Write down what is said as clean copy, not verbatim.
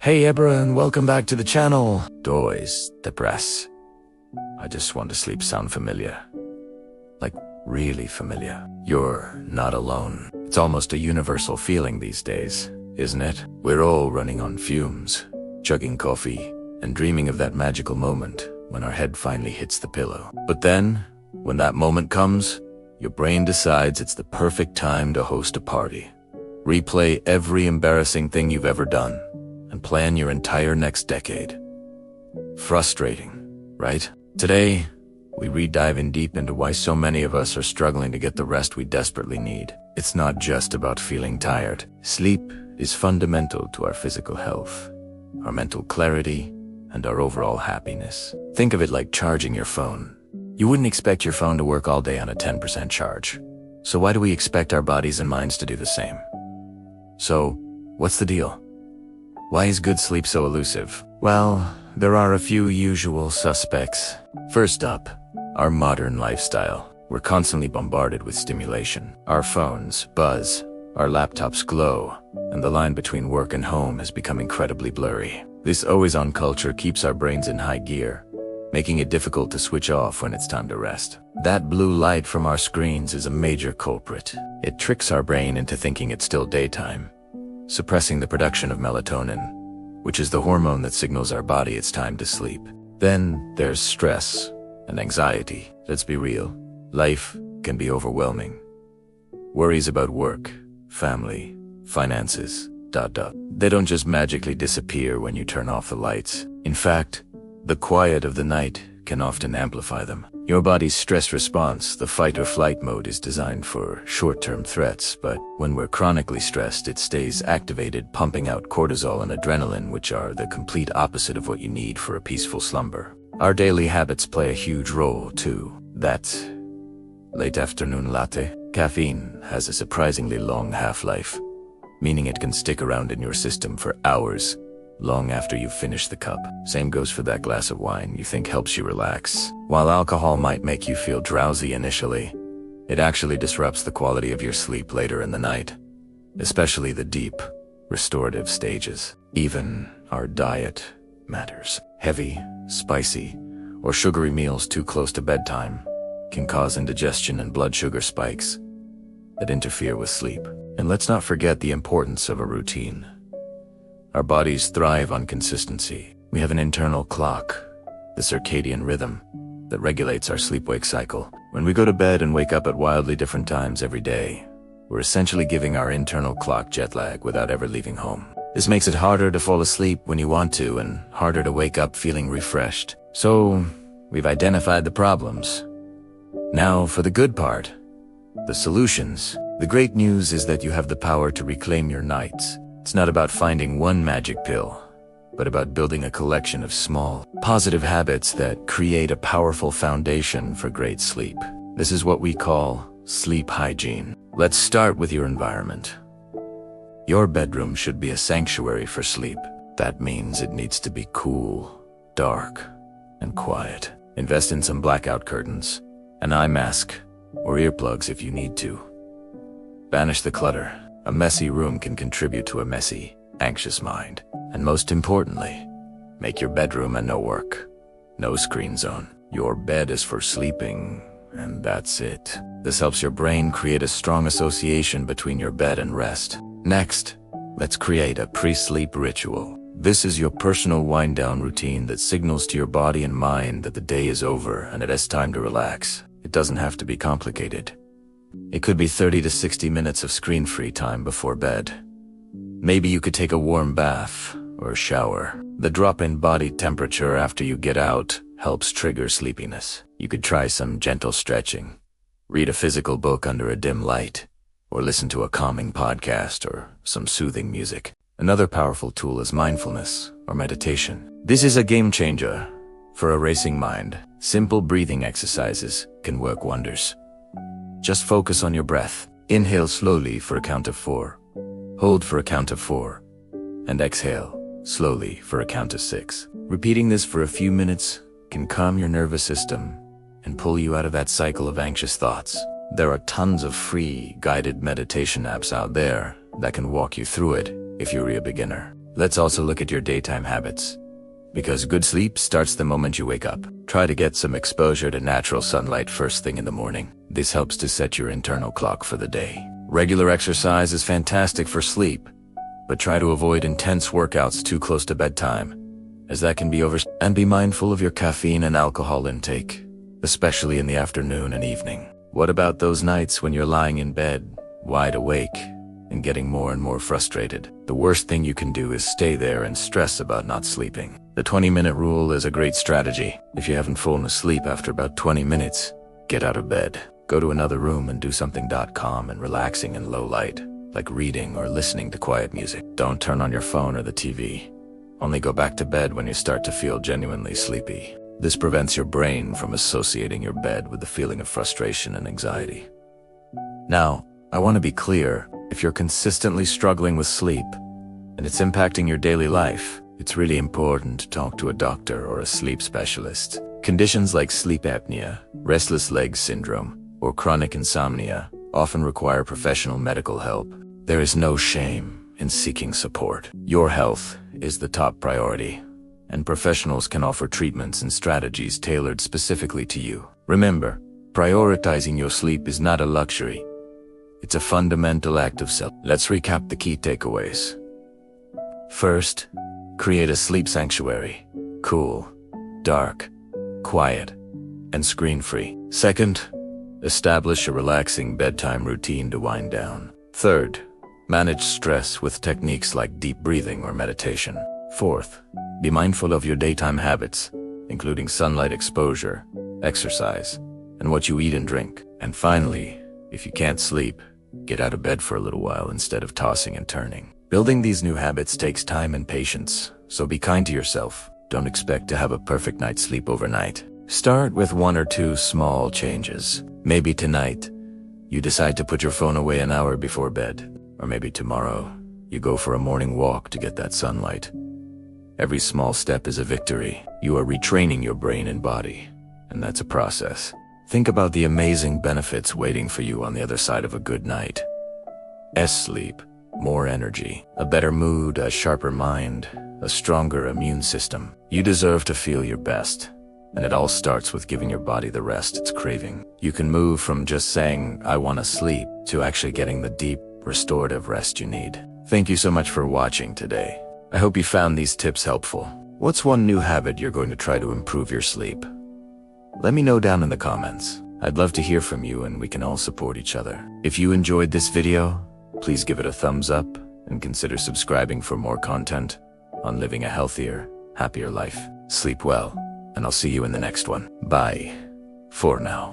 Hey everyone, welcome back to the channel. Dois the press. I just want to sleep sound familiar. Like, really familiar. You're not alone. It's almost a universal feeling these days, isn't it? We're all running on fumes, chugging coffee, and dreaming of that magical moment when our head finally hits the pillow. But then, when that moment comes, your brain decides it's the perfect time to host a party. Replay every embarrassing thing you've ever done, and plan your entire next decade. Frustrating, right? Today, we dive in deep into why so many of us are struggling to get the rest we desperately need. It's not just about feeling tired. Sleep is fundamental to our physical health, our mental clarity, and our overall happiness. Think of it like charging your phone. You wouldn't expect your phone to work all day on a 10% charge. So why do we expect our bodies and minds to do the same? So, what's the deal? Why is good sleep so elusive? Well, there are a few usual suspects. First up, our modern lifestyle. We're constantly bombarded with stimulation. Our phones buzz, our laptops glow, and the line between work and home has become incredibly blurry. This always-on culture keeps our brains in high gear, making it difficult to switch off when it's time to rest. That blue light from our screens is a major culprit. It tricks our brain into thinking it's still daytime, suppressing the production of melatonin, which is the hormone that signals our body it's time to sleep. Then there's stress and anxiety. Let's be real, life can be overwhelming. Worries about work, family, finances, ... They don't just magically disappear when you turn off the lights. In fact, the quiet of the night can often amplify them. Your body's stress response, the fight or flight mode, is designed for short-term threats, but when we're chronically stressed, it stays activated, pumping out cortisol and adrenaline, which are the complete opposite of what you need for a peaceful slumber. Our daily habits play a huge role, too. That late afternoon latte. Caffeine has a surprisingly long half-life, meaning it can stick around in your system for hours, long after you've finished the cup. Same goes for that glass of wine you think helps you relax. While alcohol might make you feel drowsy initially, it actually disrupts the quality of your sleep later in the night, especially the deep, restorative stages. Even our diet matters. Heavy, spicy, or sugary meals too close to bedtime can cause indigestion and blood sugar spikes that interfere with sleep. And let's not forget the importance of a routine. Our bodies thrive on consistency. We have an internal clock, the circadian rhythm, that regulates our sleep-wake cycle. When we go to bed and wake up at wildly different times every day, we're essentially giving our internal clock jet lag without ever leaving home. This makes it harder to fall asleep when you want to and harder to wake up feeling refreshed. So, we've identified the problems. Now for the good part, the solutions. The great news is that you have the power to reclaim your nights. It's not about finding one magic pill, but about building a collection of small, positive habits that create a powerful foundation for great sleep. This is what we call sleep hygiene. Let's start with your environment. Your bedroom should be a sanctuary for sleep. That means it needs to be cool, dark, and quiet. Invest in some blackout curtains, an eye mask, or earplugs if you need to. Banish the clutter. A messy room can contribute to a messy, anxious mind. And most importantly, make your bedroom a no work, no screen zone. Your bed is for sleeping, and that's it. This helps your brain create a strong association between your bed and rest. Next, let's create a pre-sleep ritual. This is your personal wind-down routine that signals to your body and mind that the day is over and it has time to relax. It doesn't have to be complicated. It could be 30 to 60 minutes of screen-free time before bed. Maybe you could take a warm bath or shower. The drop in body temperature after you get out helps trigger sleepiness. You could try some gentle stretching, read a physical book under a dim light, or listen to a calming podcast or some soothing music. Another powerful tool is mindfulness or meditation. This is a game changer for a racing mind. Simple breathing exercises can work wonders. Just focus on your breath. Inhale slowly for a count of 4. Hold for a count of 4. And exhale slowly for a count of 6. Repeating this for a few minutes can calm your nervous system and pull you out of that cycle of anxious thoughts. There are tons of free guided meditation apps out there that can walk you through it if you're a beginner. Let's also look at your daytime habits. Because good sleep starts the moment you wake up. Try to get some exposure to natural sunlight first thing in the morning. This helps to set your internal clock for the day. Regular exercise is fantastic for sleep, but try to avoid intense workouts too close to bedtime, as that can be and be mindful of your caffeine and alcohol intake, especially in the afternoon and evening. What about those nights when you're lying in bed, wide awake, and getting more and more frustrated? The worst thing you can do is stay there and stress about not sleeping. The 20-minute rule is a great strategy. If you haven't fallen asleep after about 20 minutes, get out of bed. Go to another room and do something calm and relaxing in low light, like reading or listening to quiet music. Don't turn on your phone or the TV. Only go back to bed when you start to feel genuinely sleepy. This prevents your brain from associating your bed with the feeling of frustration and anxiety. Now, I want to be clear, if you're consistently struggling with sleep, and it's impacting your daily life, it's really important to talk to a doctor or a sleep specialist. Conditions like sleep apnea, restless leg syndrome, or chronic insomnia often require professional medical help. There is no shame in seeking support. Your health is the top priority, and professionals can offer treatments and strategies tailored specifically to you. Remember, prioritizing your sleep is not a luxury. It's a fundamental act of self. Let's recap the key takeaways. First, create a sleep sanctuary. Cool, dark, quiet, and screen-free. Second, establish a relaxing bedtime routine to wind down. Third, manage stress with techniques like deep breathing or meditation. Fourth, be mindful of your daytime habits, including sunlight exposure, exercise, and what you eat and drink. And finally, if you can't sleep, get out of bed for a little while instead of tossing and turning. Building these new habits takes time and patience, so be kind to yourself. Don't expect to have a perfect night's sleep overnight. Start with 1 or 2 small changes. Maybe tonight, you decide to put your phone away an hour before bed. Or maybe tomorrow, you go for a morning walk to get that sunlight. Every small step is a victory. You are retraining your brain and body, and that's a process. Think about the amazing benefits waiting for you on the other side of a good night. Sleep, more energy, a better mood, a sharper mind, a stronger immune system. You deserve to feel your best, and it all starts with giving your body the rest it's craving. You can move from just saying, "I want to sleep," to actually getting the deep, restorative rest you need. Thank you so much for watching today. I hope you found these tips helpful. What's one new habit you're going to try to improve your sleep? Let me know down in the comments. I'd love to hear from you and we can all support each other. If you enjoyed this video, please give it a thumbs up and consider subscribing for more content on living a healthier, happier life. Sleep well, and I'll see you in the next one. Bye for now.